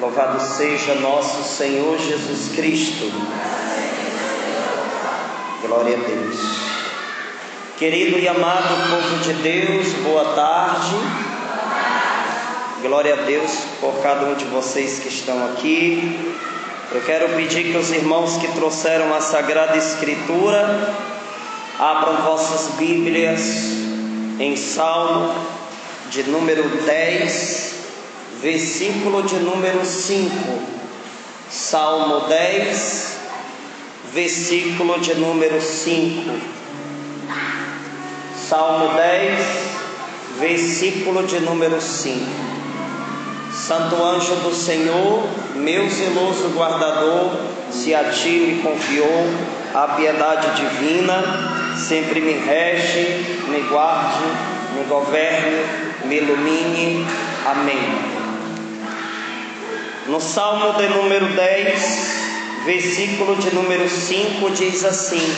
Louvado seja nosso Senhor Jesus Cristo. Glória a Deus. Querido e amado povo de Deus, boa tarde. Glória a Deus por cada um de vocês que estão aqui. Eu quero pedir que os irmãos que trouxeram a Sagrada Escritura abram vossas Bíblias em Salmo de número 10, versículo de número 5. Salmo 10, versículo de número 5. Salmo 10, versículo de número 5. Santo anjo do Senhor, meu zeloso guardador, se a ti me confiou a piedade divina, sempre me rege, me guarde, me governe, me ilumine. Amém. No Salmo de número 10, versículo de número 5, diz assim: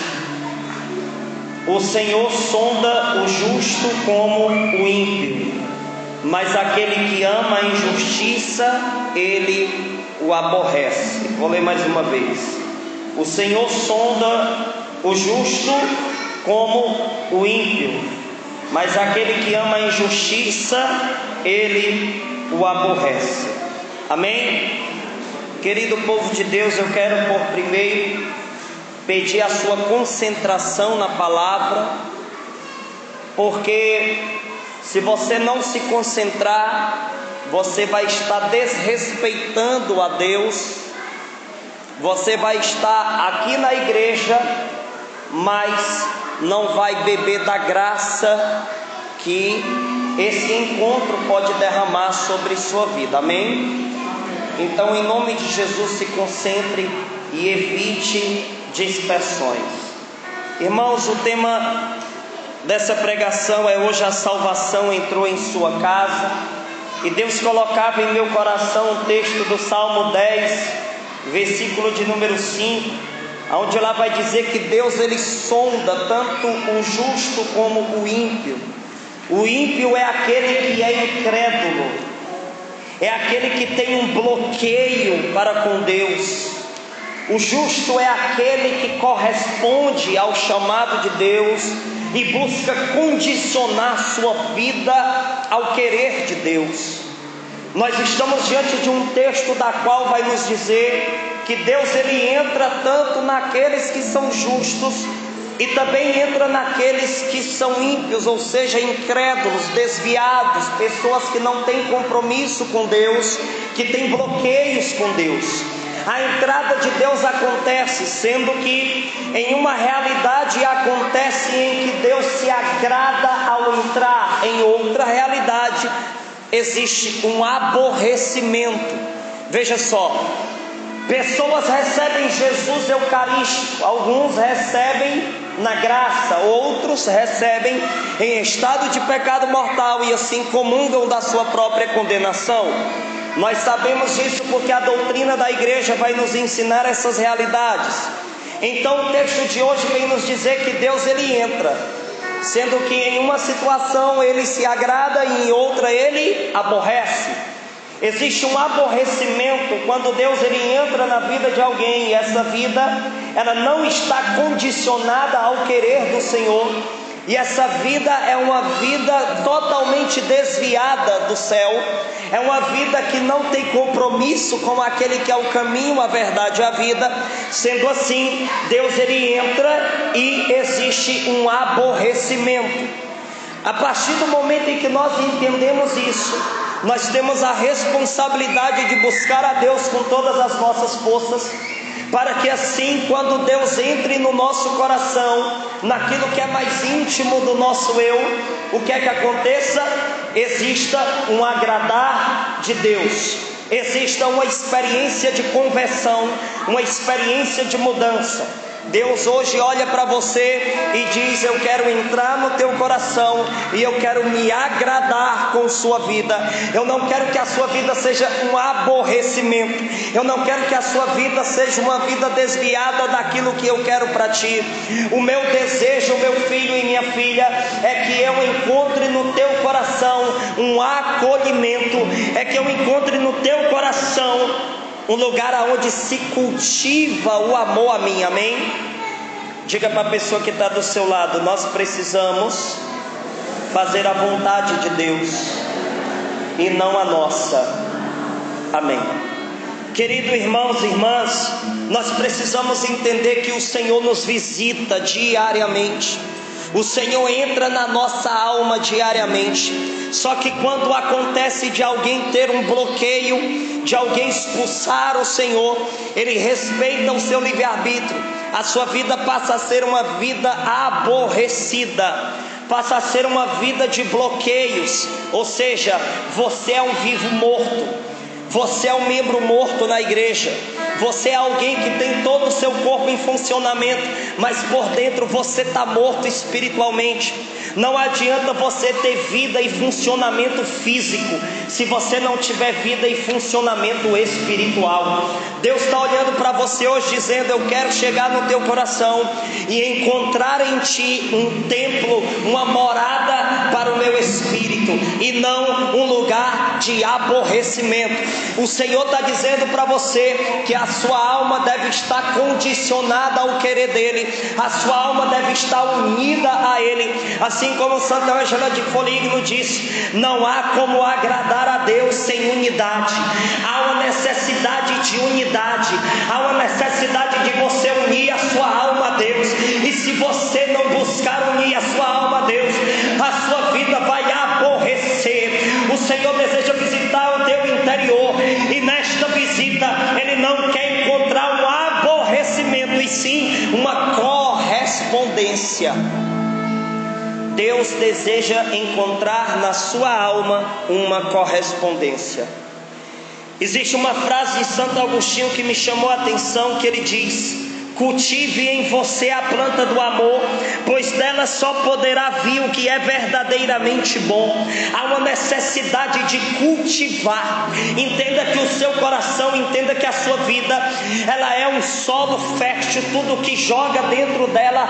o Senhor sonda o justo como o ímpio, mas aquele que ama a injustiça, ele o aborrece. Vou ler mais uma vez. O Senhor sonda o justo como o ímpio, mas aquele que ama a injustiça, ele o aborrece. Amém? Querido povo de Deus, eu quero por primeiro pedir a sua concentração na palavra, porque se você não se concentrar, você vai estar desrespeitando a Deus. Você vai estar aqui na igreja, mas não vai beber da graça que esse encontro pode derramar sobre sua vida. Amém? Então, em nome de Jesus, se concentre e evite dispersões. Irmãos, o tema dessa pregação é: hoje a salvação entrou em sua casa. E Deus colocava em meu coração um texto do Salmo 10, versículo de número 5, onde lá vai dizer que Deus, ele sonda tanto o justo como o ímpio. O ímpio é aquele que é incrédulo, é aquele que tem um bloqueio para com Deus. O justo é aquele que corresponde ao chamado de Deus e busca condicionar sua vida ao querer de Deus. Nós estamos diante de um texto da qual vai nos dizer que Deus, ele entra tanto naqueles que são justos e também entra naqueles que são ímpios, ou seja, incrédulos, desviados, pessoas que não têm compromisso com Deus, que têm bloqueios com Deus. A entrada de Deus acontece, sendo que em uma realidade acontece em que Deus se agrada ao entrar, em outra realidade existe um aborrecimento. Veja só, pessoas recebem Jesus eucarístico, alguns recebem na graça, outros recebem em estado de pecado mortal e assim comungam da sua própria condenação. Nós sabemos disso porque a doutrina da igreja vai nos ensinar essas realidades. Então o texto de hoje vem nos dizer que Deus, ele entra, sendo que em uma situação ele se agrada e em outra ele aborrece. Existe um aborrecimento quando Deus, ele entra na vida de alguém e essa vida, ela não está condicionada ao querer do Senhor. E essa vida é uma vida totalmente desviada do céu. É uma vida que não tem compromisso com aquele que é o caminho, a verdade e a vida. Sendo assim, Deus, ele entra e existe um aborrecimento. A partir do momento em que nós entendemos isso, nós temos a responsabilidade de buscar a Deus com todas as nossas forças, para que assim, quando Deus entre no nosso coração, naquilo que é mais íntimo do nosso eu, o que é que aconteça? Exista um agradar de Deus, exista uma experiência de conversão, uma experiência de mudança. Deus hoje olha para você e diz: eu quero entrar no teu coração e eu quero me agradar com sua vida. Eu não quero que a sua vida seja um aborrecimento, eu não quero que a sua vida seja uma vida desviada daquilo que eu quero para ti. O meu desejo, meu filho e minha filha, é que eu encontre no teu coração um acolhimento, é que eu encontre no teu coração um lugar onde se cultiva o amor a mim, amém? Diga para a pessoa que está do seu lado: nós precisamos fazer a vontade de Deus e não a nossa, amém? Querido irmãos e irmãs, nós precisamos entender que o Senhor nos visita diariamente. O Senhor entra na nossa alma diariamente. Só que quando acontece de alguém ter um bloqueio, de alguém expulsar o Senhor, ele respeita o seu livre-arbítrio. A sua vida passa a ser uma vida aborrecida, passa a ser uma vida de bloqueios. Ou seja, você é um vivo morto. Você é um membro morto na igreja. Você é alguém que tem todo o seu corpo em funcionamento, mas por dentro você está morto espiritualmente. Não adianta você ter vida e funcionamento físico se você não tiver vida e funcionamento espiritual. Deus está olhando para você hoje dizendo: eu quero chegar no teu coração e encontrar em ti um templo, uma morada para o meu espírito, e não um lugar de aborrecimento. O Senhor está dizendo para você que a sua alma deve estar condicionada ao querer dele, a sua alma deve estar unida a ele, assim como Santa Ângela de Foligno disse: não há como agradar a Deus sem unidade. Há uma necessidade de unidade, há uma necessidade de você unir a sua alma a Deus, e se você não buscar unir a sua alma a Deus, a sua vida vai aborrecer. O Senhor deseja visitar o teu interior, e nesta visita Ele não quer encontrar um aborrecimento, e sim uma correspondência. Deus deseja encontrar na sua alma uma correspondência. Existe uma frase de Santo Agostinho que me chamou a atenção, que ele diz: cultive em você a planta do amor, pois dela só poderá vir o que é verdadeiramente bom. Há uma necessidade de cultivar. Entenda que o seu coração, entenda que a sua vida, ela é um solo fértil. Tudo que joga dentro dela,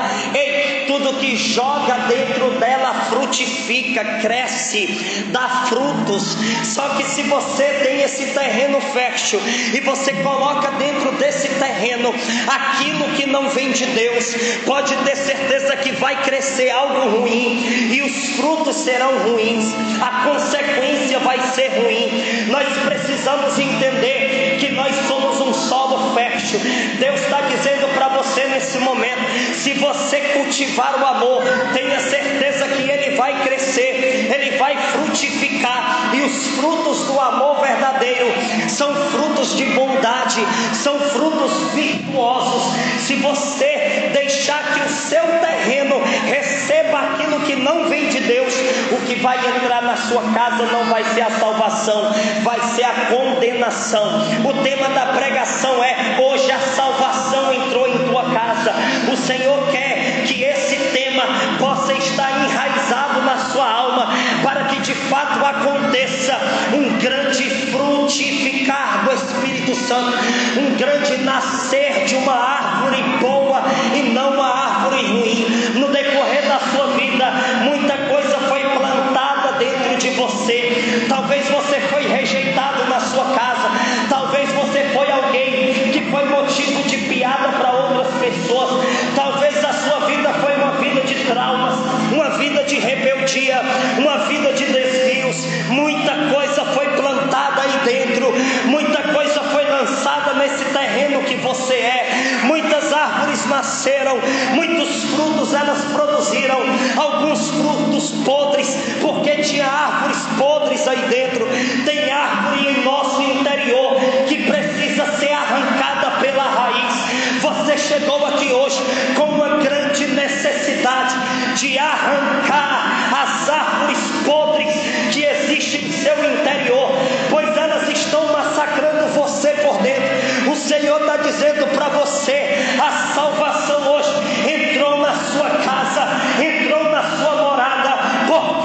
tudo que joga dentro dela frutifica, cresce, dá frutos. Só que se você tem esse terreno fértil e você coloca dentro desse terreno aquilo que não vem de Deus, pode ter certeza que vai crescer algo ruim, e os frutos serão ruins, a consequência vai ser ruim. Nós precisamos entender que nós somos um solo fértil. Deus está dizendo para você nesse momento: se você cultivar o amor, tenha certeza que ele vai crescer, ele vai frutificar, e os frutos do amor verdadeiro são frutos de bondade, são frutos virtuosos. Se você deixar que o seu terreno receba aquilo que não vem de Deus, o que vai entrar na sua casa não vai ser a salvação, vai ser a condenação. O tema da pregação é: hoje a salvação entrou em tua casa. O Senhor quer que esse tema possa estar enraizado na sua alma, para que de fato aconteça um grande frutificar do Espírito Santo, um grande nascer de uma árvore boa e não uma árvore ruim. No decorrer da sua vida, muita coisa foi plantada dentro de você. Talvez você foi rejeitado na sua casa, talvez você foi alguém que foi motivo de piada para outras pessoas, talvez a sua vida foi uma vida de traumas, uma vida de rebeldia, uma vida de desvios. Muita coisa foi plantada aí dentro, muita coisa foi lançada nesse terreno que você é. Muitas árvores nasceram, muitos frutos elas produziram, alguns frutos podres, porque tinha árvores podres aí dentro. Tem árvore em nosso interior que precisa ser arrancada pela raiz. Você chegou aqui hoje com uma grande necessidade de arrancar as árvores podres que existem em seu interior, pois elas estão massacrando você por dentro. O Senhor está dizendo para você: a salvação hoje entrou na sua casa, entrou na sua morada, porque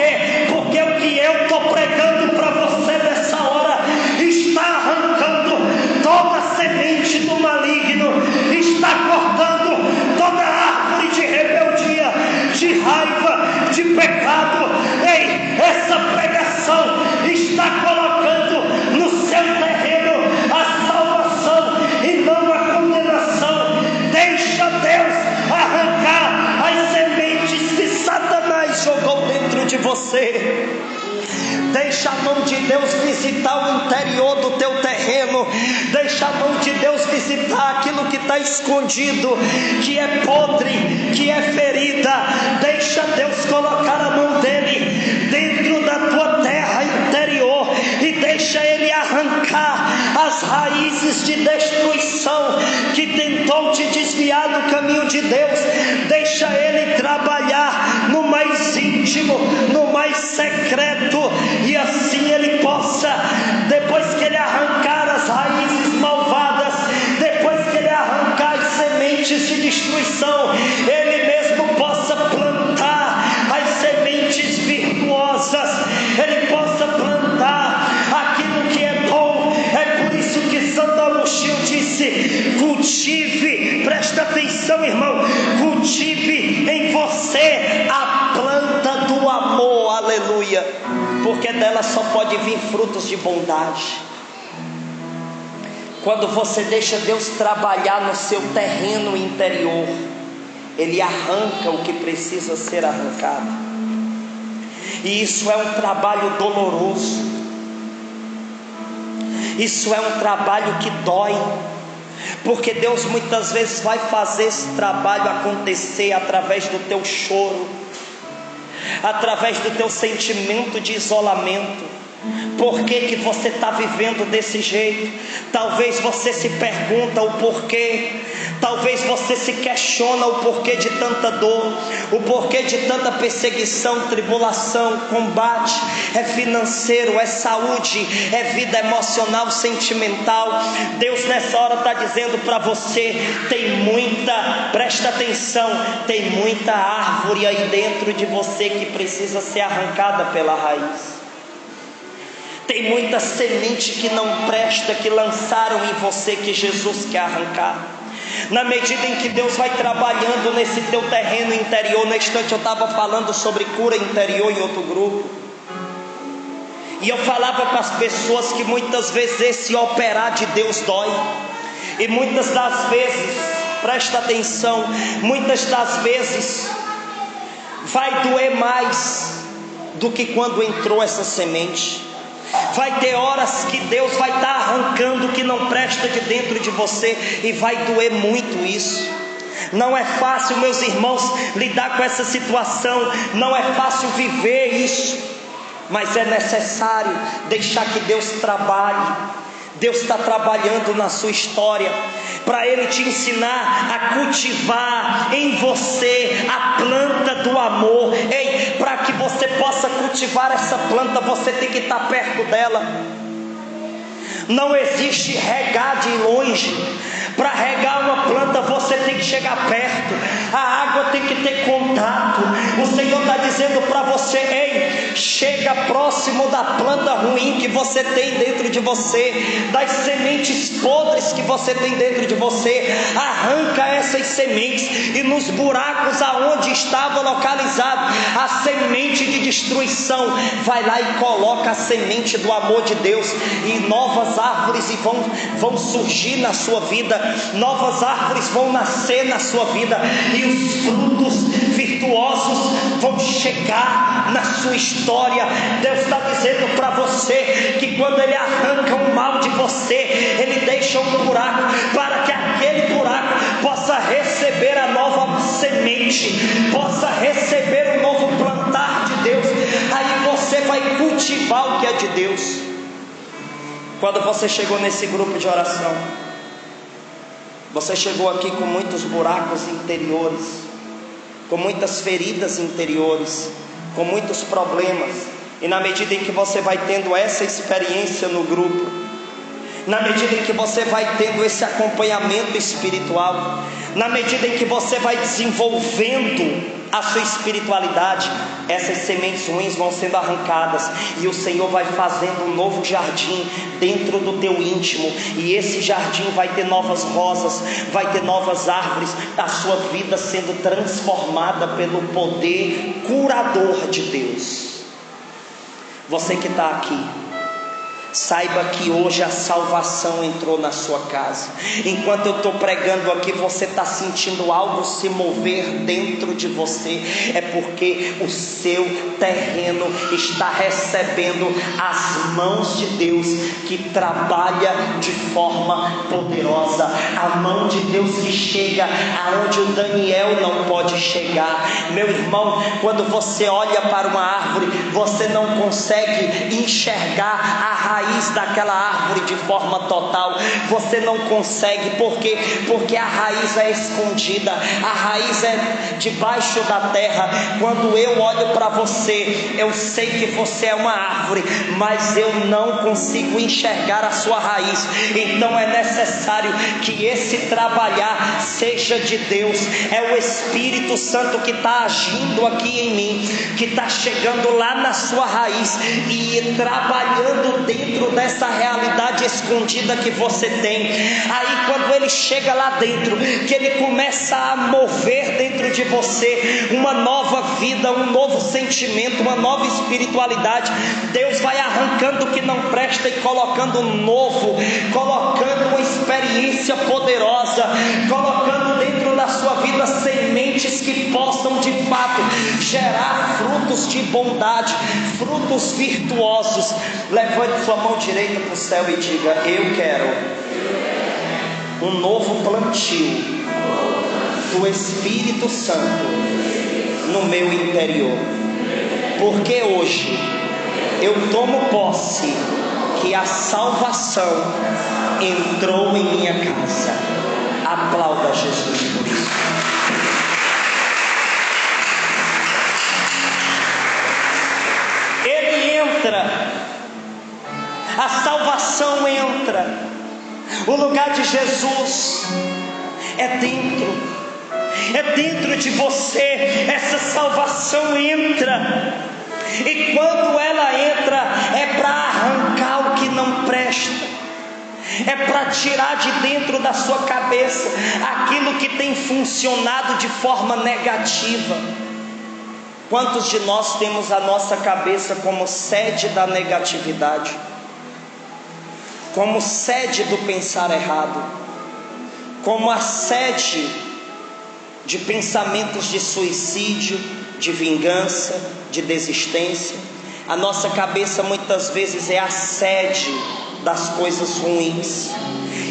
você. Deixa a mão de Deus visitar o interior do teu terreno. Deixa a mão de Deus visitar aquilo que está escondido, que é podre, que é ferida. Deixa Deus colocar a mão dele dentro da tua terra interior e deixa ele arrancar as raízes de destruição que tentou te desviar do caminho de Deus. Deixa ele trabalhar no mais íntimo, no mais secreto, e assim ele possa, depois que ele arrancar as raízes malvadas, depois que ele arrancar as sementes de destruição, ele mesmo possa plantar as sementes virtuosas, ele possa plantar aquilo que é bom. É por isso que Santo Agostinho disse: cultive, presta atenção, irmão, cultive em você a planta do amor, aleluia, porque dela só pode vir frutos de bondade. Quando você deixa Deus trabalhar no seu terreno interior, Ele arranca o que precisa ser arrancado, e isso é um trabalho doloroso, isso é um trabalho que dói, porque Deus muitas vezes vai fazer esse trabalho acontecer através do teu choro, através do teu sentimento de isolamento. Por que você está vivendo desse jeito? Talvez você se pergunta o porquê. Talvez você se questiona o porquê de tanta dor, o porquê de tanta perseguição, tribulação, combate. É financeiro, é saúde, é vida emocional, sentimental. Deus nessa hora está dizendo para você: tem muita, presta atenção, tem muita árvore aí dentro de você que precisa ser arrancada pela raiz. Tem muita semente que não presta, que lançaram em você, que Jesus quer arrancar. Na medida em que Deus vai trabalhando nesse teu terreno interior. Na instante eu estava falando sobre cura interior em outro grupo, e eu falava para as pessoas que muitas vezes esse operar de Deus dói. E muitas das vezes, presta atenção, muitas das vezes vai doer mais do que quando entrou essa semente. Vai ter horas que Deus vai estar arrancando o que não presta de dentro de você, e vai doer muito isso. Não é fácil, meus irmãos, lidar com essa situação. Não é fácil viver isso, mas é necessário deixar que Deus trabalhe. Deus está trabalhando na sua história, para Ele te ensinar a cultivar em você a planta do amor. Ei, para que você possa cultivar essa planta, você tem que estar perto dela. Não existe regar de longe. Para regar uma planta você tem que chegar perto, a água tem que ter contato. O Senhor está dizendo para você: ei, chega próximo da planta ruim que você tem dentro de você, das sementes podres que você tem dentro de você. Arranca essas sementes, e nos buracos aonde estava localizado a semente de destruição, vai lá e coloca a semente do amor de Deus, e novas árvores vão surgir na sua vida. Novas árvores vão nascer na sua vida, e os frutos virtuosos vão chegar na sua história. Deus está dizendo para você que quando Ele arranca o mal de você, Ele deixa um buraco, para que aquele buraco possa receber a nova semente, possa receber o novo plantar de Deus. Aí você vai cultivar o que é de Deus. Quando você chegou nesse grupo de oração, você chegou aqui com muitos buracos interiores, com muitas feridas interiores, com muitos problemas. E na medida em que você vai tendo essa experiência no grupo, na medida em que você vai tendo esse acompanhamento espiritual, na medida em que você vai desenvolvendo a sua espiritualidade, essas sementes ruins vão sendo arrancadas, e o Senhor vai fazendo um novo jardim dentro do teu íntimo, e esse jardim vai ter novas rosas, vai ter novas árvores, a sua vida sendo transformada pelo poder curador de Deus. Você que está aqui, saiba que hoje a salvação entrou na sua casa. Enquanto eu estou pregando aqui, você está sentindo algo se mover dentro de você. É porque o seu terreno está recebendo as mãos de Deus, que trabalha de forma poderosa, a mão de Deus que chega aonde o Daniel não pode chegar. Meu irmão, quando você olha para uma árvore, você não consegue enxergar a raiz daquela árvore de forma total. Você não consegue, por quê? Porque a raiz é escondida, a raiz é debaixo da terra. Quando eu olho para você, eu sei que você é uma árvore, mas eu não consigo enxergar a sua raiz. Então é necessário que esse trabalhar seja de Deus. É o Espírito Santo que está agindo aqui em mim, que está chegando lá na sua raiz e trabalhando dentro dessa realidade escondida que você tem. Aí quando ele chega lá dentro, que ele começa a mover dentro de você uma nova vida, um novo sentimento, uma nova espiritualidade, Deus vai arrancando o que não presta e colocando novo, colocando uma experiência poderosa, colocando dentro da sua vida sementes que possam de fato gerar frutos de bondade, frutos virtuosos. Levante sua mão direita para o céu e diga: eu quero um novo plantio do Espírito Santo no meu interior, porque hoje eu tomo posse que a salvação entrou em minha casa. Aplauda Jesus por isso. Ele entra, a salvação entra. O lugar de Jesus é dentro de você. Essa salvação entra, e quando ela entra, é para arrancar o que não presta, é para tirar de dentro da sua cabeça aquilo que tem funcionado de forma negativa. Quantos de nós temos a nossa cabeça como sede da negatividade, como sede do pensar errado, como a sede de pensamentos de suicídio, de vingança, de desistência? A nossa cabeça muitas vezes é a sede das coisas ruins.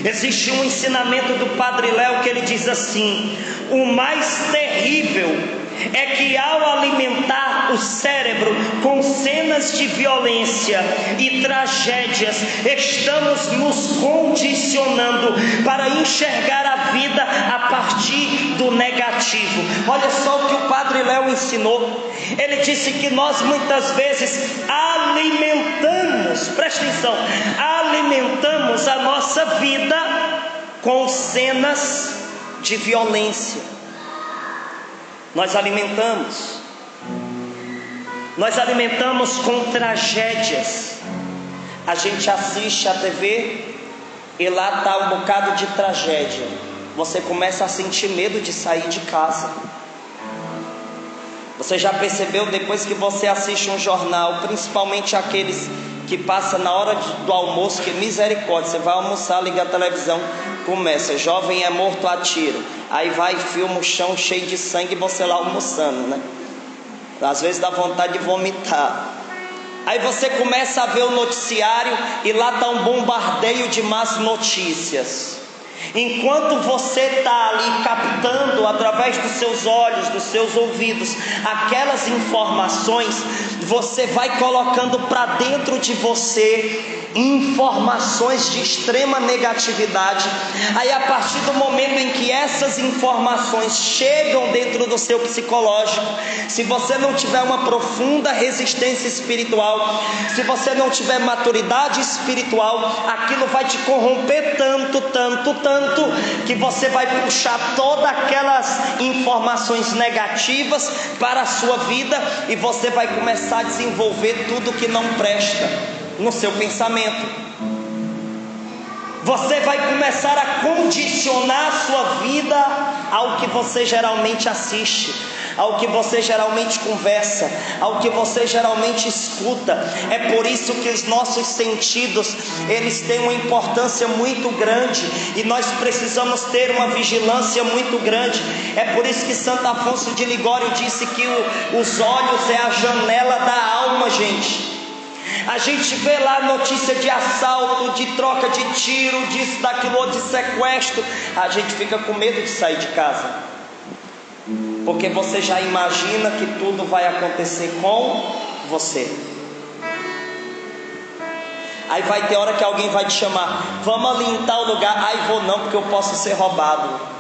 Existe um ensinamento do Padre Léo que ele diz assim: o mais terrível é que ao alimentar o cérebro com cenas de violência e tragédias, estamos nos condicionando para enxergar a vida a partir do negativo. Olha só o que o Padre Léo ensinou. Ele disse que nós muitas vezes alimentamos, presta atenção, alimentamos a nossa vida com cenas de violência. Nós alimentamos com tragédias. A gente assiste a TV e lá está um bocado de tragédia. Você começa a sentir medo de sair de casa. Você já percebeu, depois que você assiste um jornal, principalmente aqueles que passam na hora do almoço, que misericórdia, você vai almoçar, liga a televisão, começa: jovem é morto a tiro. Aí vai e filma o chão cheio de sangue e você lá almoçando, né? Às vezes dá vontade de vomitar. Aí você começa a ver o noticiário e lá está um bombardeio de más notícias. Enquanto você está ali captando através dos seus olhos, dos seus ouvidos, aquelas informações, você vai colocando para dentro de você informações de extrema negatividade. Aí a partir do momento em que essas informações chegam dentro do seu psicológico, se você não tiver uma profunda resistência espiritual, se você não tiver maturidade espiritual, aquilo vai te corromper tanto, que você vai puxar todas aquelas informações negativas para a sua vida, e você vai começar a desenvolver tudo que não presta no seu pensamento. Você vai começar a condicionar a sua vida ao que você geralmente assiste, ao que você geralmente conversa, ao que você geralmente escuta. É por isso que os nossos sentidos, eles têm uma importância muito grande, e nós precisamos ter uma vigilância muito grande. É por isso que Santo Afonso de Ligório disse que os olhos é a janela da alma, gente. A gente vê lá notícia de assalto, de troca de tiro, disso, daquilo, ou de sequestro. A gente fica com medo de sair de casa, porque você já imagina que tudo vai acontecer com você. Aí vai ter hora que alguém vai te chamar: vamos ali em tal lugar. Ai, vou não, porque eu posso ser roubado.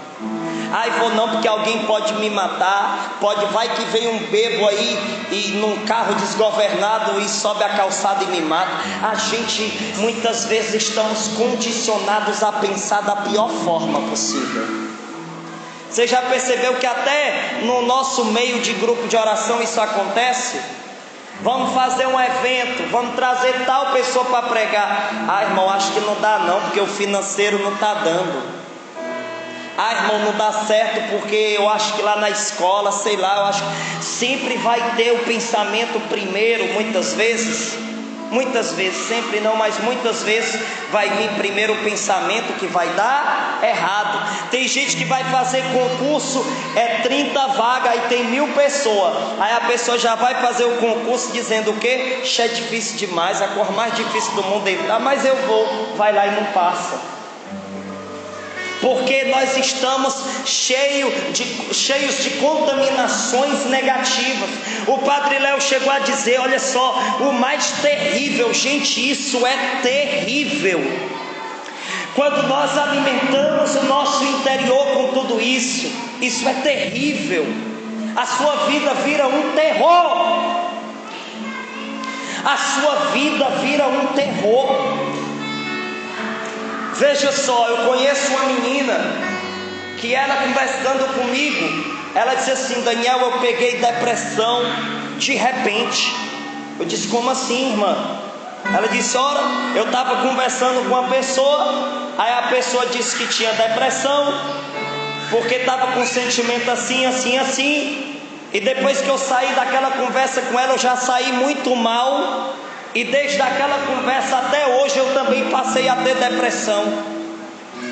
Ai, vou não, porque alguém pode me matar. Vai que vem um bebo aí e num carro desgovernado e sobe a calçada e me mata. A gente muitas vezes estamos condicionados a pensar da pior forma possível. Você já percebeu que até no nosso meio de grupo de oração isso acontece? Vamos fazer um evento, vamos trazer tal pessoa para pregar. Ah, irmão, acho que não dá não, porque o financeiro não está dando. Ah, irmão, não dá certo porque eu acho que lá na escola, sei lá, eu acho que sempre vai ter o pensamento primeiro, muitas vezes, sempre não, mas muitas vezes vai vir primeiro o pensamento que vai dar errado. Tem gente que vai fazer concurso, 30 vagas, aí tem 1000 pessoas, aí a pessoa já vai fazer o concurso dizendo o quê? É difícil demais, a cor mais difícil do mundo é entrar, mas eu vou, vai lá e não passa. Porque nós estamos cheios de contaminações negativas. O Padre Léo chegou a dizer, olha só, o mais terrível, gente, isso é terrível. Quando nós alimentamos o nosso interior com tudo isso, isso é terrível. A sua vida vira um terror. A sua vida vira um terror. Veja só, eu conheço uma menina que ela conversando comigo, ela disse assim: Daniel, eu peguei depressão de repente. Eu disse: como assim, irmã? Ela disse: ora, eu estava conversando com uma pessoa, aí a pessoa disse que tinha depressão, porque estava com um sentimento assim, assim, assim, e depois que eu saí daquela conversa com ela, eu já saí muito mal. E desde aquela conversa até hoje eu também passei a ter depressão.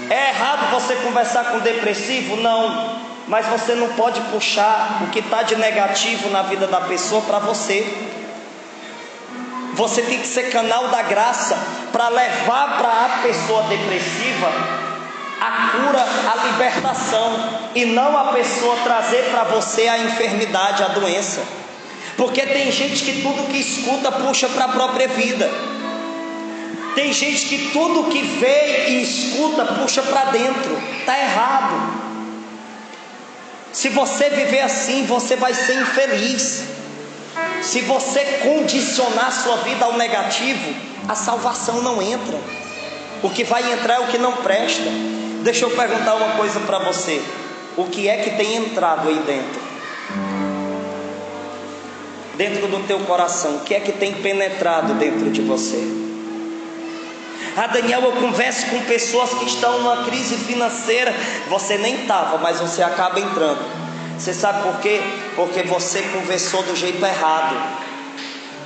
É errado você conversar com depressivo? Não. Mas você não pode puxar o que está de negativo na vida da pessoa para você. Você tem que ser canal da graça para levar para a pessoa depressiva a cura, a libertação, e não a pessoa trazer para você a enfermidade, a doença. Porque tem gente que tudo que escuta puxa para a própria vida. Tem gente que tudo que vê e escuta puxa para dentro. Está errado. Se você viver assim, você vai ser infeliz. Se você condicionar sua vida ao negativo, a salvação não entra. O que vai entrar é o que não presta. Deixa eu perguntar uma coisa para você: o que é que tem entrado aí dentro? Dentro do teu coração, o que é que tem penetrado dentro de você? Ah, Daniel, eu converso com pessoas que estão numa crise financeira. Você nem estava, mas você acaba entrando. Você sabe por quê? Porque você conversou do jeito errado.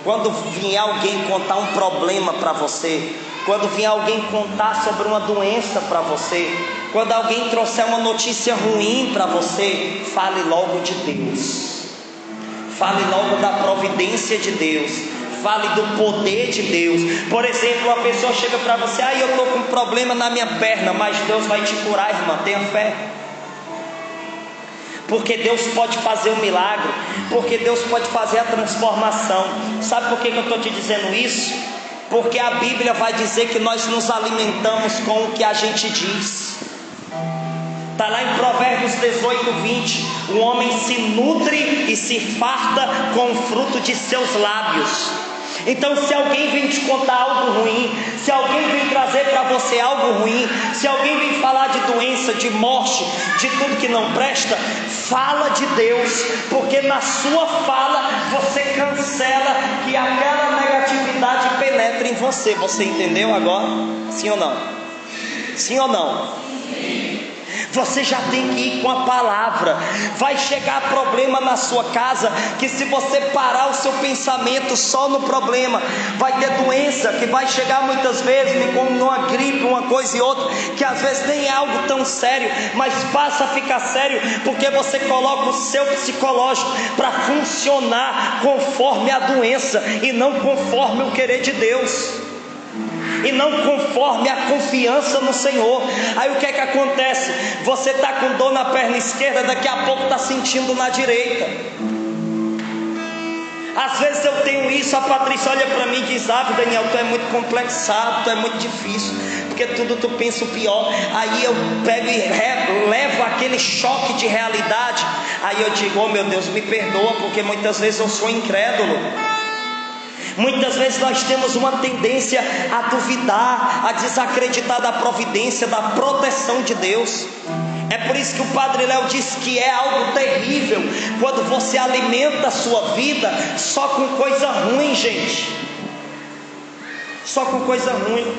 Quando vier alguém contar um problema para você, quando vier alguém contar sobre uma doença para você, quando alguém trouxer uma notícia ruim para você, fale logo de Deus. Fale logo da providência de Deus. Fale do poder de Deus. Por exemplo, uma pessoa chega para você: eu estou com um problema na minha perna, mas Deus vai te curar, irmã, tenha fé. Porque Deus pode fazer o milagre, porque Deus pode fazer a transformação. Sabe por que eu estou te dizendo isso? Porque a Bíblia vai dizer que nós nos alimentamos com o que a gente diz. Está lá em Provérbios 18, 20. O homem se nutre e se farta com o fruto de seus lábios. Então, se alguém vem te contar algo ruim, se alguém vem trazer para você algo ruim, se alguém vem falar de doença, de morte, de tudo que não presta, fala de Deus, porque na sua fala você cancela que aquela negatividade penetre em você. Você entendeu agora? Sim ou não? Sim ou não? Você já tem que ir com a palavra. Vai chegar problema na sua casa, que se você parar o seu pensamento só no problema, vai ter doença que vai chegar muitas vezes, como numa gripe, uma coisa e outra, que às vezes nem é algo tão sério, mas passa a ficar sério, porque você coloca o seu psicológico para funcionar conforme a doença, e não conforme o querer de Deus, e não conforme a confiança no Senhor. Aí o que é que acontece? Você está com dor na perna esquerda, daqui a pouco está sentindo na direita. Às vezes eu tenho isso, a Patrícia olha para mim e diz: ah, Daniel, tu é muito complexado, tu é muito difícil, porque tudo tu pensa o pior. Aí eu pego e levo aquele choque de realidade. Aí eu digo: oh meu Deus, me perdoa, porque muitas vezes eu sou incrédulo. Muitas vezes nós temos uma tendência a duvidar, a desacreditar da providência, da proteção de Deus. É por isso que o Padre Léo diz que é algo terrível quando você alimenta a sua vida só com coisa ruim, gente. Só com coisa ruim.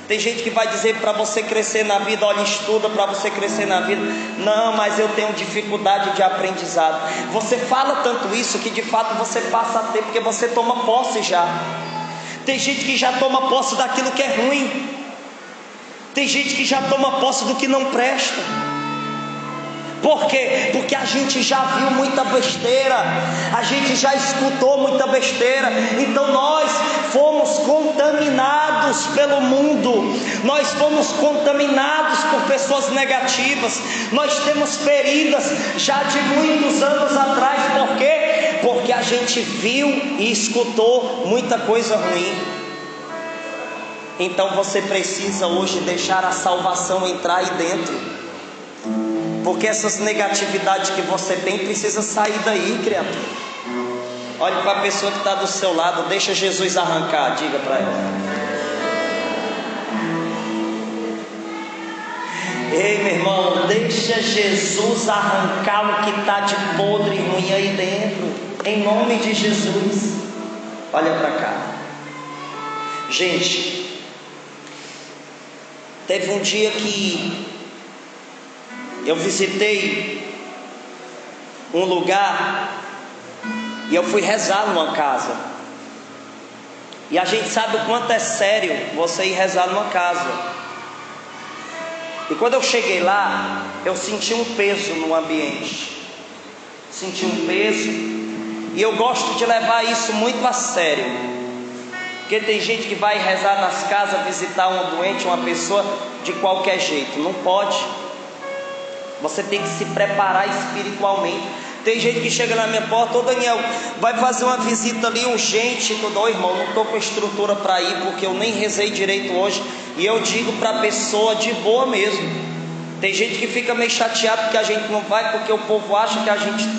Tem gente que vai dizer para você crescer na vida: olha, estuda para você crescer na vida. Não, mas eu tenho dificuldade de aprendizado. Você fala tanto isso que de fato você passa a ter, porque você toma posse já. Tem gente que já toma posse daquilo que é ruim. Tem gente que já toma posse do que não presta. Por quê? Porque a gente já viu muita besteira, a gente já escutou muita besteira. Então nós fomos contaminados pelo mundo, nós fomos contaminados por pessoas negativas, nós temos feridas já de muitos anos atrás. Por quê? Porque a gente viu e escutou muita coisa ruim. Então você precisa hoje deixar a salvação entrar aí dentro, porque essas negatividades que você tem precisa sair daí, criatura. Olhe para a pessoa que está do seu lado: deixa Jesus arrancar. Diga para ela: ei, meu irmão, deixa Jesus arrancar o que está de podre e ruim aí dentro, em nome de Jesus. Olha para cá, gente. Teve um dia que eu visitei um lugar e eu fui rezar numa casa. E a gente sabe o quanto é sério você ir rezar numa casa. E quando eu cheguei lá, eu senti um peso no ambiente. Senti um peso. E eu gosto de levar isso muito a sério, porque tem gente que vai rezar nas casas, visitar um doente, uma pessoa, de qualquer jeito. Não pode. Você tem que se preparar espiritualmente. Tem gente que chega na minha porta: ô Daniel, vai fazer uma visita ali urgente. Eu dou: irmão, não estou com estrutura para ir, porque eu nem rezei direito hoje. E eu digo para a pessoa de boa mesmo. Tem gente que fica meio chateado porque a gente não vai, porque o povo acha que a gente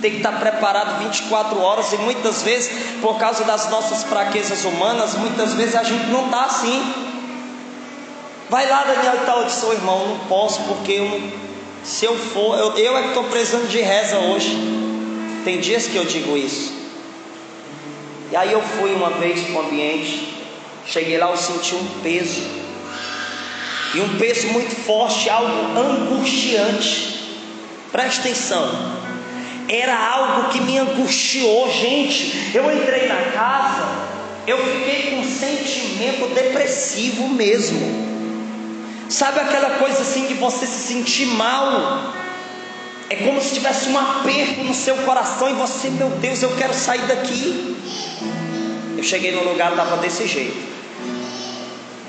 tem que estar preparado 24 horas. E muitas vezes, por causa das nossas fraquezas humanas, muitas vezes a gente não está assim. Vai lá, Daniel, e tal. Eu disse: ô irmão, não posso, porque eu não... Se eu for, eu é que estou precisando de reza hoje. Tem dias que eu digo isso. E aí eu fui uma vez para o ambiente. Cheguei lá, eu senti um peso. E um peso muito forte, algo angustiante. Presta atenção. Era algo que me angustiou, gente. Eu entrei na casa, eu fiquei com um sentimento depressivo mesmo. Sabe aquela coisa assim de você se sentir mal? É como se tivesse um aperto no seu coração e você: meu Deus, eu quero sair daqui. Eu cheguei no lugar, estava desse jeito.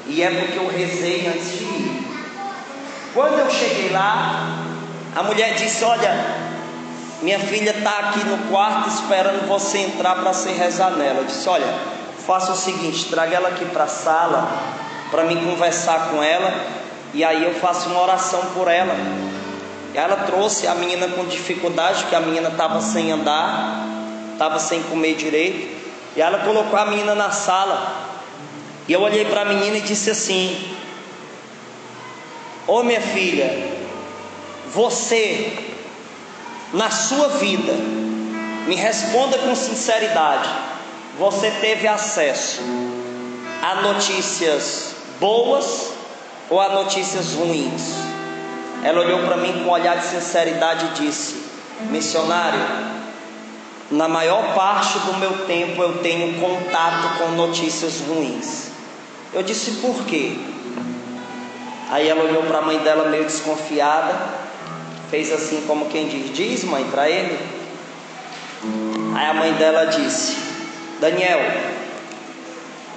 E é porque eu rezei antes de ir. Quando eu cheguei lá, a mulher disse: olha, minha filha está aqui no quarto esperando você entrar para se rezar nela. Eu disse: olha, faça o seguinte, traga ela aqui para a sala para mim conversar com ela, e aí eu faço uma oração por ela. E ela trouxe a menina com dificuldade, porque a menina estava sem andar, estava sem comer direito. E ela colocou a menina na sala. E eu olhei para a menina e disse assim: ô minha filha, você, na sua vida, me responda com sinceridade, você teve acesso a notícias boas ou a notícias ruins? Ela olhou para mim com um olhar de sinceridade e disse: missionário, na maior parte do meu tempo eu tenho contato com notícias ruins. Eu disse: por quê? Aí ela olhou para a mãe dela meio desconfiada, fez assim como quem diz: diz, mãe, para ele. Aí a mãe dela disse: Daniel,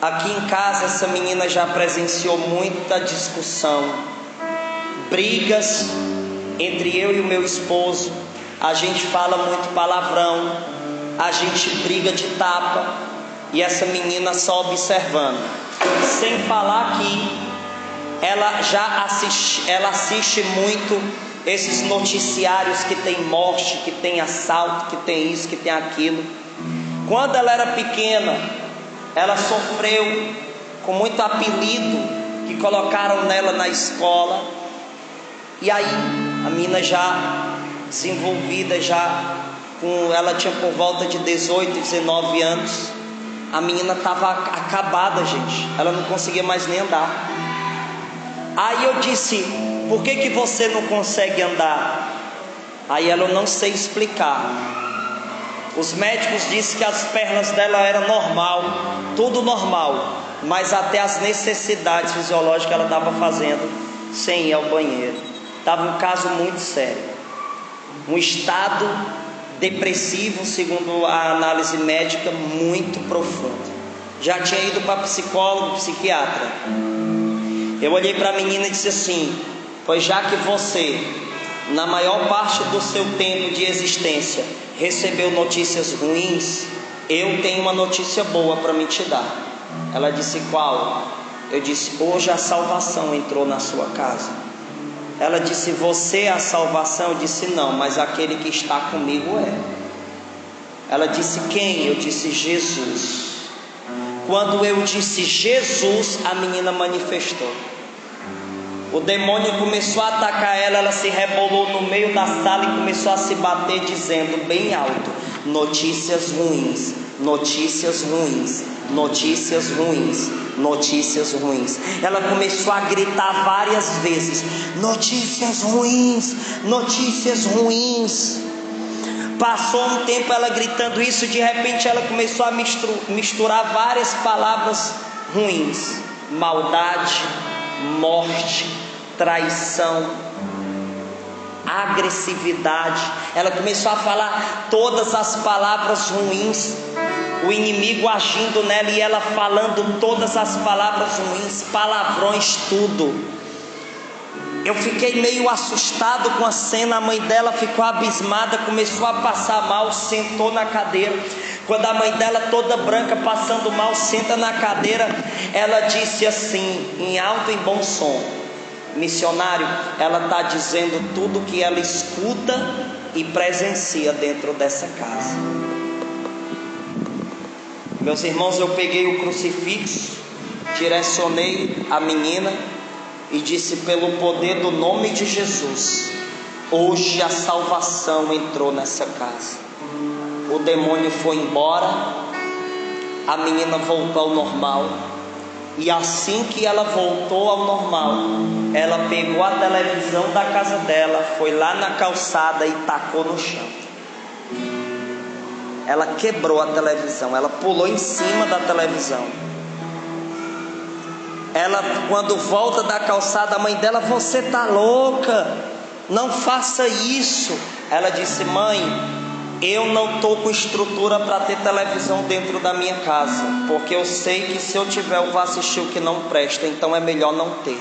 aqui em casa essa menina já presenciou muita discussão, brigas entre eu e o meu esposo. A gente fala muito palavrão, a gente briga de tapa, e essa menina só observando. Sem falar que ela assiste muito esses noticiários que tem morte, que tem assalto, que tem isso, que tem aquilo. Quando ela era pequena, ela sofreu com muito apelido que colocaram nela na escola. E aí a menina já desenvolvida, ela tinha por volta de 18, 19 anos. A menina estava acabada, gente. Ela não conseguia mais nem andar. Aí eu disse: por que você não consegue andar? Aí ela: eu não sei explicar. Os médicos disseram que as pernas dela eram normal, tudo normal, mas até as necessidades fisiológicas ela estava fazendo sem ir ao banheiro. Estava um caso muito sério, um estado depressivo, segundo a análise médica, muito profundo. Já tinha ido para psicólogo, psiquiatra. Eu olhei para a menina e disse assim: pois já que você, na maior parte do seu tempo de existência, recebeu notícias ruins, eu tenho uma notícia boa para me te dar. Ela disse: qual? Eu disse: hoje a salvação entrou na sua casa. Ela disse: você é a salvação? Eu disse: não, mas aquele que está comigo é. Ela disse: quem? Eu disse: Jesus. Quando eu disse Jesus, a menina manifestou. O demônio começou a atacar ela, ela se rebolou no meio da sala e começou a se bater, dizendo bem alto: notícias ruins, notícias ruins, notícias ruins, notícias ruins. Ela começou a gritar várias vezes: notícias ruins, notícias ruins. Passou um tempo ela gritando isso, de repente ela começou a misturar várias palavras ruins: maldade, morte, traição, agressividade. Ela começou a falar todas as palavras ruins, o inimigo agindo nela e ela falando todas as palavras ruins, palavrões, tudo. Eu fiquei meio assustado com a cena. A mãe dela ficou abismada, começou a passar mal, sentou na cadeira. Quando a mãe dela, toda branca, passando mal, senta na cadeira, ela disse assim, em alto e bom som: missionário, ela está dizendo tudo que ela escuta e presencia dentro dessa casa. Meus irmãos, eu peguei o crucifixo, direcionei a menina e disse: pelo poder do nome de Jesus, hoje a salvação entrou nessa casa. O demônio foi embora, a menina voltou ao normal. E assim que ela voltou ao normal, ela pegou a televisão da casa dela, foi lá na calçada e tacou no chão. Ela quebrou a televisão, ela pulou em cima da televisão. Ela, quando volta da calçada, a mãe dela: você tá louca, não faça isso. Ela disse: mãe, eu não estou com estrutura para ter televisão dentro da minha casa, porque eu sei que se eu tiver eu vou assistir o que não presta, então é melhor não ter.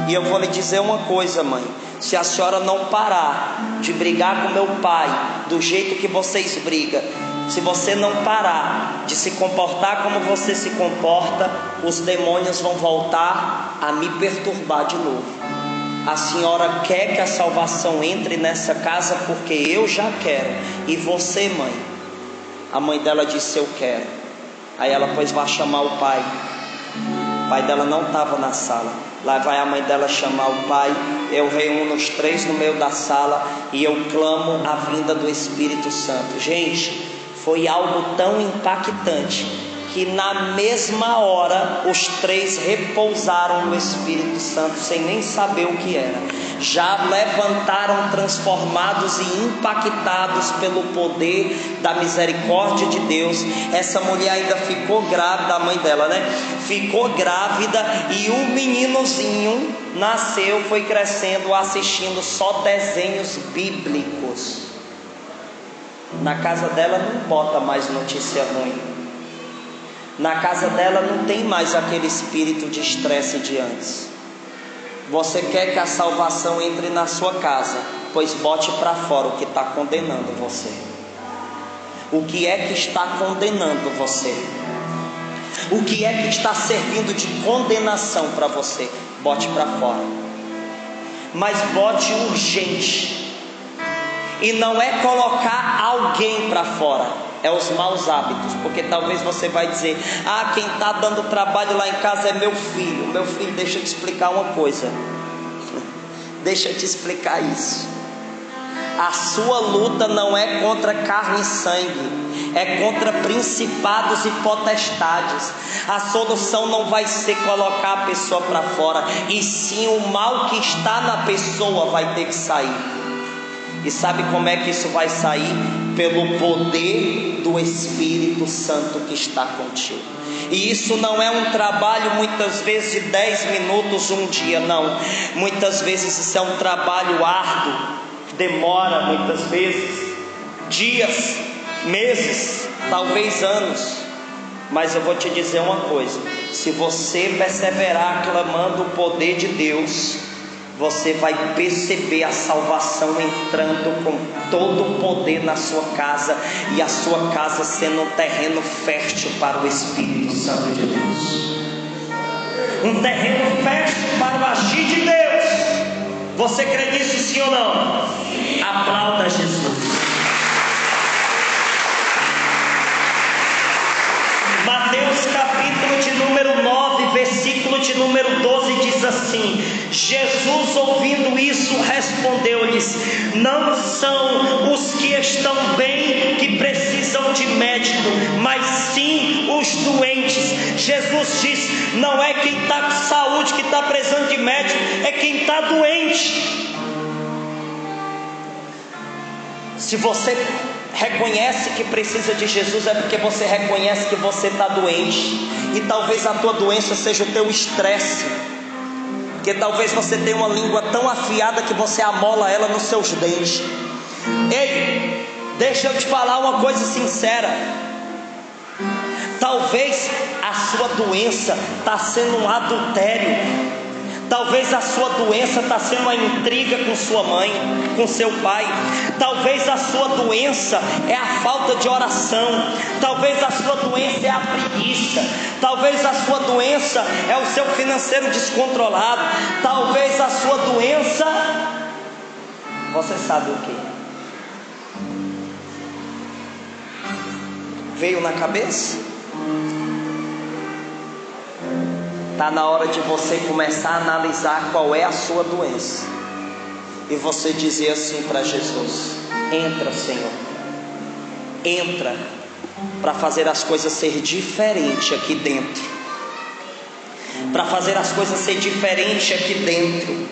E eu vou lhe dizer uma coisa, mãe: se a senhora não parar de brigar com meu pai do jeito que vocês brigam, se você não parar de se comportar como você se comporta, os demônios vão voltar a me perturbar de novo. A senhora quer que a salvação entre nessa casa porque eu já quero. E você, mãe? A mãe dela disse: eu quero. Aí ela: pois vai chamar o pai. O pai dela não estava na sala. Lá vai a mãe dela chamar o pai. Eu reúno os três no meio da sala e eu clamo a vinda do Espírito Santo. Gente, foi algo tão impactante que na mesma hora os três repousaram no Espírito Santo sem nem saber o que era. já levantaram transformados e impactados pelo poder da misericórdia de Deus. Essa mulher ainda ficou grávida, a mãe dela, né? Ficou grávida e o meninozinho nasceu, foi crescendo, assistindo só desenhos bíblicos. Na casa dela não bota mais notícia ruim. Na casa dela não tem mais aquele espírito de estresse de antes. Você quer que a salvação entre na sua casa? Pois bote para fora o que está condenando você. O que é que está condenando você? O que é que está servindo de condenação para você? Bote para fora. Mas bote urgente. E não é colocar alguém para fora, é os maus hábitos. Porque talvez você vai dizer: ah, quem está dando trabalho lá em casa é meu filho. Meu filho, deixa eu te explicar uma coisa. Deixa eu te explicar isso. A sua luta não é contra carne e sangue, é contra principados e potestades. A solução não vai ser colocar a pessoa para fora, e sim o mal que está na pessoa vai ter que sair. E sabe como é que isso vai sair? Pelo poder do Espírito Santo que está contigo. E isso não é um trabalho muitas vezes de 10 minutos, um dia, não. Muitas vezes isso é um trabalho árduo, demora muitas vezes dias, meses, talvez anos. Mas eu vou te dizer uma coisa: se você perseverar clamando o poder de Deus, você vai perceber a salvação entrando com todo o poder na sua casa, e a sua casa sendo um terreno fértil para o Espírito Santo de Deus, um terreno fértil para o agir de Deus. Você crê nisso, sim ou não? Aplauda Jesus. Mateus capítulo de número 9, versículo de número 12 diz assim: Jesus, ouvindo isso, respondeu-lhes: não são os que estão bem que precisam de médico, mas sim os doentes. Jesus diz: não é quem está com saúde que está precisando de médico, é quem está doente. Se você reconhece que precisa de Jesus, é porque você reconhece que você está doente. E talvez a tua doença seja o teu estresse, porque talvez você tenha uma língua tão afiada que você amola ela nos seus dentes. Ei, deixa eu te falar uma coisa sincera. Talvez a sua doença está sendo um adultério. Talvez a sua doença está sendo uma intriga com sua mãe, com seu pai. Talvez a sua doença é a falta de oração. Talvez a sua doença é a preguiça. Talvez a sua doença é o seu financeiro descontrolado. Talvez a sua doença, você sabe o que? Veio na cabeça? Está na hora de você começar a analisar qual é a sua doença, e você dizer assim para Jesus: entra, Senhor, entra, para fazer as coisas ser diferente aqui dentro, para fazer as coisas ser diferente aqui dentro.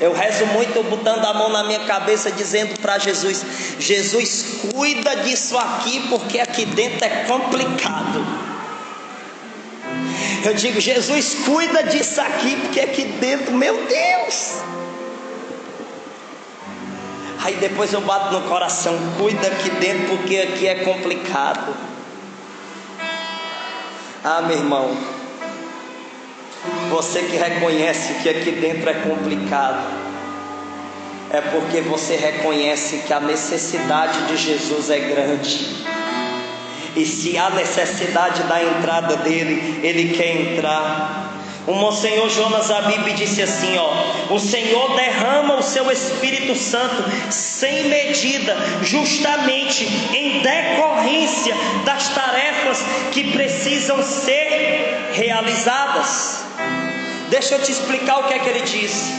Eu rezo muito botando a mão na minha cabeça, dizendo para Jesus: Jesus, cuida disso aqui, porque aqui dentro é complicado. Eu digo: Jesus, cuida disso aqui, porque aqui dentro, meu Deus. Aí depois eu bato no coração: cuida aqui dentro, porque aqui é complicado. Ah, meu irmão, você que reconhece que aqui dentro é complicado, é porque você reconhece que a necessidade de Jesus é grande. E se há necessidade da entrada dele, ele quer entrar. O Monsenhor Jonas Abib disse assim: o Senhor derrama o seu Espírito Santo sem medida, justamente em decorrência das tarefas que precisam ser realizadas. Deixa eu te explicar o que é que ele disse.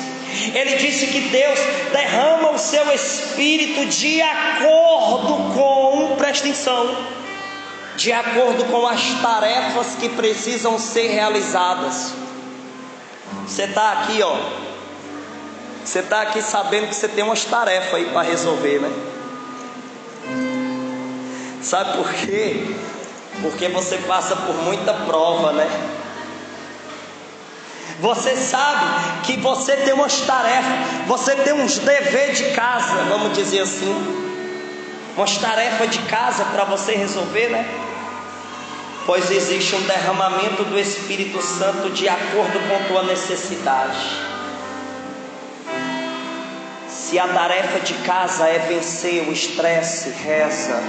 Ele disse que Deus derrama o seu Espírito de acordo com, presta atenção, de acordo com as tarefas que precisam ser realizadas. Você está aqui, Você está aqui sabendo que você tem umas tarefas aí para resolver, né? Sabe por quê? Porque você passa por muita prova, né? Você sabe que você tem umas tarefas, você tem uns deveres de casa, vamos dizer assim, umas tarefas de casa para você resolver, né? Pois existe um derramamento do Espírito Santo de acordo com tua necessidade. Se a tarefa de casa é vencer o estresse, reza.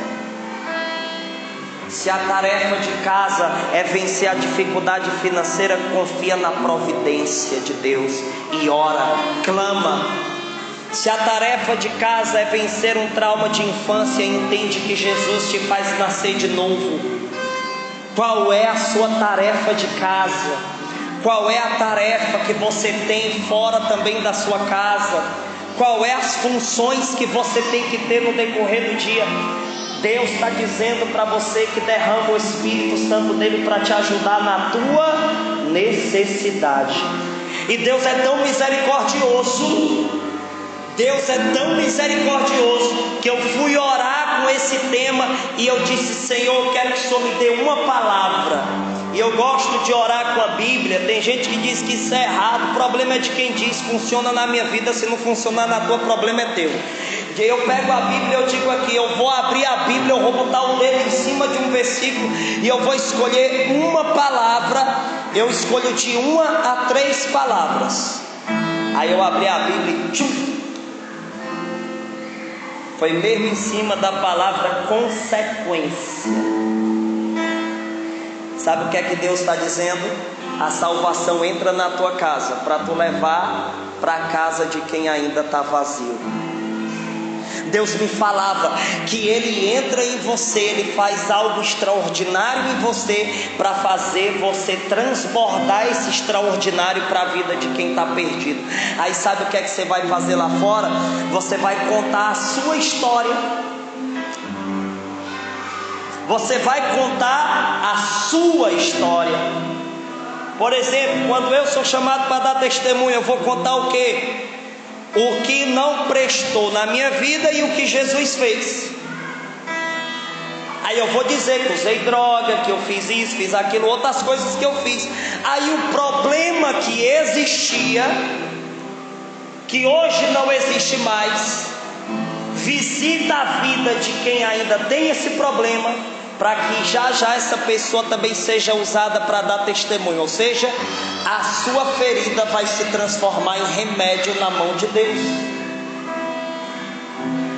Se a tarefa de casa é vencer a dificuldade financeira, confia na providência de Deus e ora, clama. Se a tarefa de casa é vencer um trauma de infância, entende que Jesus te faz nascer de novo. Qual é a sua tarefa de casa? Qual é a tarefa que você tem fora também da sua casa? Qual é as funções que você tem que ter no decorrer do dia? Deus está dizendo para você que derrama o Espírito Santo dele para te ajudar na tua necessidade. E Deus é tão misericordioso, Deus é tão misericordioso, que eu fui orar com esse tema e eu disse: Senhor, eu quero que o Senhor me dê uma palavra. E eu gosto de orar com a Bíblia. Tem gente que diz que isso é errado. O problema é de quem diz. Funciona na minha vida, se não funcionar na tua, o problema é teu. Eu pego a Bíblia e eu digo aqui: eu vou abrir a Bíblia, eu vou botar o dedo em cima de um versículo e eu vou escolher uma palavra. Eu escolho de 1 a 3 palavras. Aí eu abri a Bíblia e tchum, foi mesmo em cima da palavra consequência. Sabe o que é que Deus está dizendo? A salvação entra na tua casa para tu levar para a casa de quem ainda está vazio. Deus me falava que Ele entra em você, Ele faz algo extraordinário em você, para fazer você transbordar esse extraordinário para a vida de quem está perdido. Aí sabe o que é que você vai fazer lá fora? Você vai contar a sua história. Você vai contar a sua história. Por exemplo, quando eu sou chamado para dar testemunho, eu vou contar o quê? O que não prestou na minha vida e o que Jesus fez. Aí eu vou dizer que usei droga, que eu fiz isso, fiz aquilo, outras coisas que eu fiz. Aí o problema que existia, que hoje não existe mais, visita a vida de quem ainda tem esse problema, para que já já essa pessoa também seja usada para dar testemunho. Ou seja, a sua ferida vai se transformar em remédio na mão de Deus.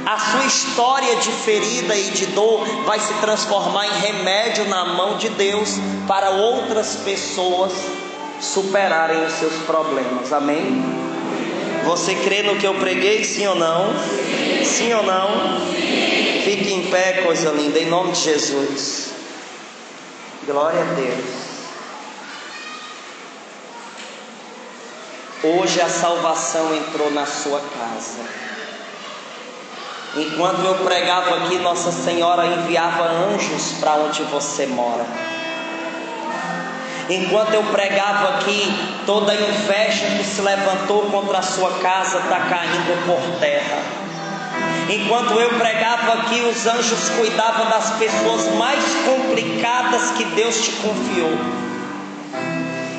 A sua história de ferida e de dor vai se transformar em remédio na mão de Deus, para outras pessoas superarem os seus problemas. Amém? Você crê no que eu preguei, sim ou não? Sim ou não? Fique em pé, coisa linda, em nome de Jesus. Glória a Deus. Hoje a salvação entrou na sua casa. Enquanto eu pregava aqui, Nossa Senhora enviava anjos para onde você mora. Enquanto eu pregava aqui, toda a inveja que se levantou contra a sua casa está caindo por terra. Enquanto eu pregava aqui, os anjos cuidavam das pessoas mais complicadas que Deus te confiou.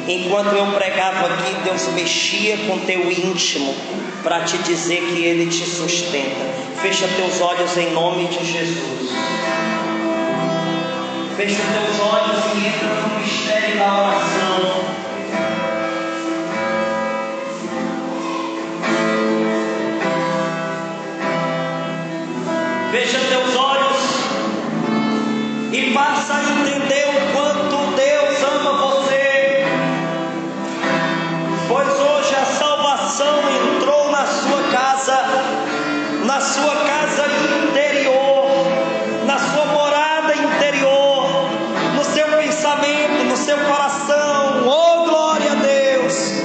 Enquanto eu pregava aqui, Deus mexia com teu íntimo para te dizer que Ele te sustenta. Fecha teus olhos em nome de Jesus. Fecha teus olhos e entra no mistério da oração. Fecha teus olhos e passa a entender o quanto Deus ama você. Pois hoje a salvação entrou na sua casa interior, na sua morada interior, no seu pensamento, no seu coração. Oh, glória a Deus!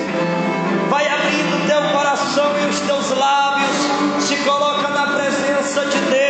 Vai abrindo o teu coração e os teus lábios, se coloca na presença de Deus.